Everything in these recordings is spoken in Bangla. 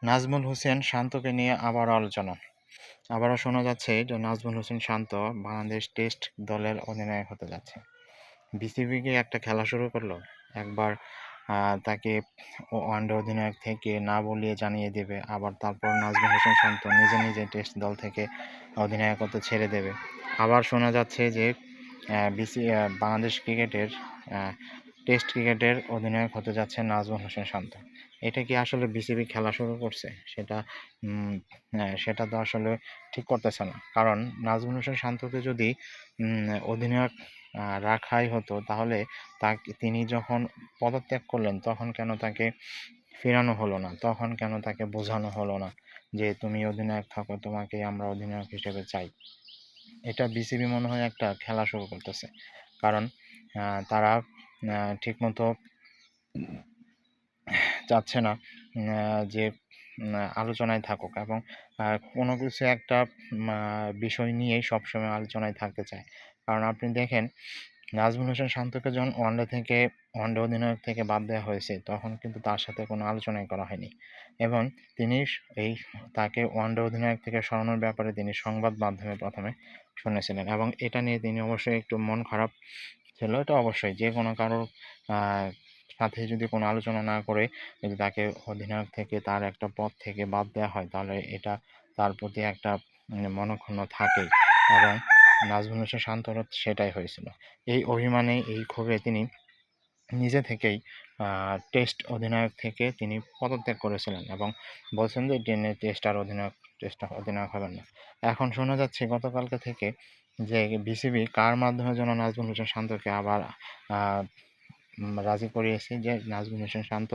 নাজমুল হোসেন শান্তকে নিয়ে আবারও আলোচনা। আবারও শোনা যাচ্ছে যে নাজমুল হোসেন শান্ত বাংলাদেশ টেস্ট দলের অধিনায়ক হতে যাচ্ছে। বিসিবি কি একটা খেলা শুরু করলো? একবার তাকে ওয়ানডে অধিনায়ক থেকে না বলিয়ে জানিয়ে দেবে, আবার তারপর নাজমুল হোসেন শান্ত নিজে নিজে টেস্ট দল থেকে অধিনায়কত্ব ছেড়ে দেবে। আবার শোনা যাচ্ছে যে বাংলাদেশ ক্রিকেটের টেস্ট ক্রিকেটের অধিনায়ক হতে যাচ্ছে নাজমুল হোসেন শান্ত। এটা কি আসলে বিসিবি খেলা শুরু করছে? সেটা তো আসলে ঠিক করতেছে না। কারণ নাজমুল হোসেন শান্তকে যদি অধিনায়ক রাখাই হতো, তাহলে তিনি যখন পদত্যাগ করলেন তখন কেন তাকে ফেরানো হলো না? তখন কেন তাকে বোঝানো হলো না যে তুমি অধিনায়ক থাকো, তোমাকে আমরা অধিনায়ক হিসেবে চাই? এটা বিসিবি মনে হয় একটা খেলা শুরু করতেছে। কারণ তারা ঠিকমতো চাচ্ছে না যে আলোচনায় থাকুক, এবং কোনো কিছু একটা বিষয় নিয়েই সবসময় আলোচনায় থাকতে চায়। কারণ আপনি দেখেন, নাজমুল হোসেন শান্তকে যখন ওয়ানডে অধিনায়ক থেকে বাদ দেওয়া হয়েছে, তখন কিন্তু তার সাথে কোনো আলোচনাই করা হয়নি, এবং তিনি এই তাকে ওয়ানডে অধিনায়ক থেকে সরানোর ব্যাপারে তিনি সংবাদ মাধ্যমে প্রথমে শুনেছিলেন, এবং এটা নিয়ে তিনি অবশ্যই একটু মন খারাপ ছিল। এটা অবশ্যই যে কোনো কারোর সাথে যদি কোনো আলোচনা না করে যদি তাকে অধিনায়ক থেকে তার একটা পদ থেকে বাদ দেওয়া হয়, তাহলে এটা তার প্রতি একটা মনোক্ষুণ্ণ থাকেই, এবং নাজমুল হোসেন শান্তরও সেটাই হয়েছিল। এই অভিমানে, এই ক্ষোভে তিনি নিজে থেকেই টেস্ট অধিনায়ক থেকে তিনি পদত্যাগ করেছিলেন, এবং বলছেন যে তিনি টেস্ট অধিনায়ক হবেন না। এখন শোনা যাচ্ছে গতকালকে থেকে যে বিসিবি কার মাধ্যমে যেন নাজমুল হোসেন শান্তকে আবার রাজি করিয়েছে যে নাজমুল হোসেন শান্ত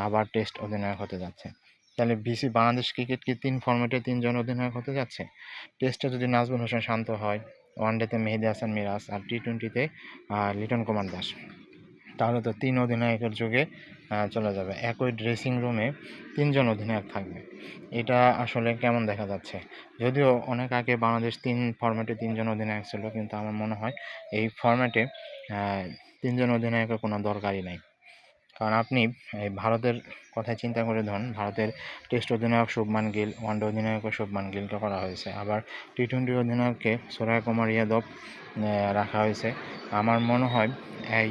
আবার টেস্ট অধিনায়ক হতে যাচ্ছে। তাহলে বাংলাদেশ ক্রিকেট কি ৩ ফরম্যাটে ৩ জন অধিনায়ক হতে যাচ্ছে? টেস্টে যদি নাজমুল হোসেন শান্ত হয়, ওয়ানডেতে মেহেদী হাসান মিরাজ, আর টি-টোয়েন্টিতে লিটন কুমার দাস। তাহলে তো ৩ অধিনায়কের যুগে চলে যাবে। একই ড্রেসিং রুমে ৩ জন অধিনায়ক থাকবে। এটা আসলে কেমন দেখা যাচ্ছে? যদিও অনেক আগে বাংলাদেশ ৩ ফরম্যাটে ৩ জন অধিনায়ক ছিল, কিন্তু আমার মনে হয় এই ফরম্যাটে ৩ জন অধিনায়কের কোনো দরকারই নাই। কারণ আপনি এই ভারতের কথাই চিন্তা করে ধরুন, ভারতের টেস্ট অধিনায়ক শুভমান গিল, ওয়ানডে অধিনায়কও শুভমান গিলকে করা হয়েছে, আবার টি-টোয়েন্টি অধিনায়ককে সূর্যকুমার যাদব রাখা হয়েছে। আমার মনে হয় এই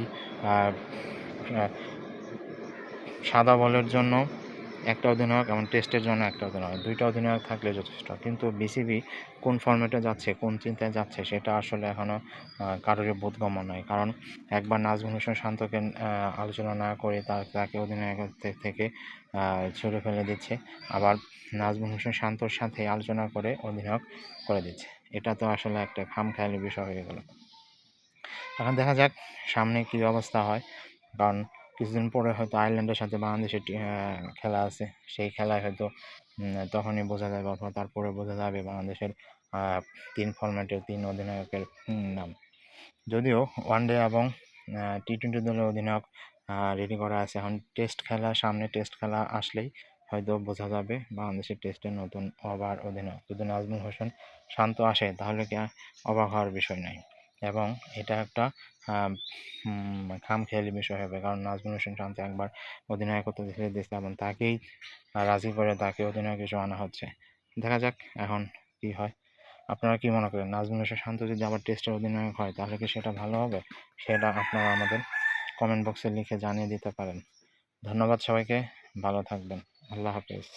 সাদা বলের জন্য একটা অধিনায়ক এবং টেস্টের জন্য একটা অধিনায়ক, ২টা অধিনায়ক থাকলে যথেষ্ট। কিন্তু বিসিবি কোন ফরম্যাটে যাচ্ছে, কোন চিন্তায় যাচ্ছে, সেটা আসলে এখনও কারোরই বোধগম্য নয়। কারণ একবার নাজমুল হোসেন শান্তকে আলোচনা না করে তাকে অধিনায়কত্ব থেকে ছুড়ে ফেলে দিচ্ছে, আবার নাজমুল হোসেন শান্তর সাথে আলোচনা করে অধিনায়ক করে দিচ্ছে। এটা তো আসলে একটা খামখেয়ালি বিষয় হয়ে গেল। এখন দেখা যাক সামনে কী অবস্থা হয়। কারণ কিছুদিন পরে হয়তো আয়ারল্যান্ডের সাথে বাংলাদেশের খেলা আছে। সেই খেলায় হয়তো তখনই বোঝা যাবে, অথবা তারপরে বোঝা যাবে বাংলাদেশের ৩ ফরম্যাটের ৩ অধিনায়কের নাম। যদিও ওয়ানডে এবং টি-টোয়েন্টি দলের অধিনায়ক রেডি করা আছে। এখন সামনে টেস্ট খেলা আসলেই হয়তো বোঝা যাবে বাংলাদেশের টেস্টের নতুন অধিনায়ক। যদি নাজমুল হোসেন শান্ত আসে, তাহলে কি অবাক হওয়ার বিষয় নাই, এবং এটা একটা খামখেয়ালি বিষয় হবে। কারণ নাজমুল হোসেন শান্ত একবার অধিনায়কত্ব ছেড়ে দিয়েছে, এবং তাকেই রাজি করে তাকে অধিনায়ক হিসেবে আনা হচ্ছে। দেখা যাক এখন কি হয়। আপনারা কি মনে করেন, নাজমুল হোসেন শান্ত যদি আবার টেস্টের অধিনায়ক হয়, তাহলে কি সেটা ভালো হবে? সেটা আপনারা আমাদের কমেন্ট বক্সে লিখে জানিয়ে দিতে পারেন। ধন্যবাদ সবাইকে, ভালো থাকবেন। আল্লাহ হাফেজ।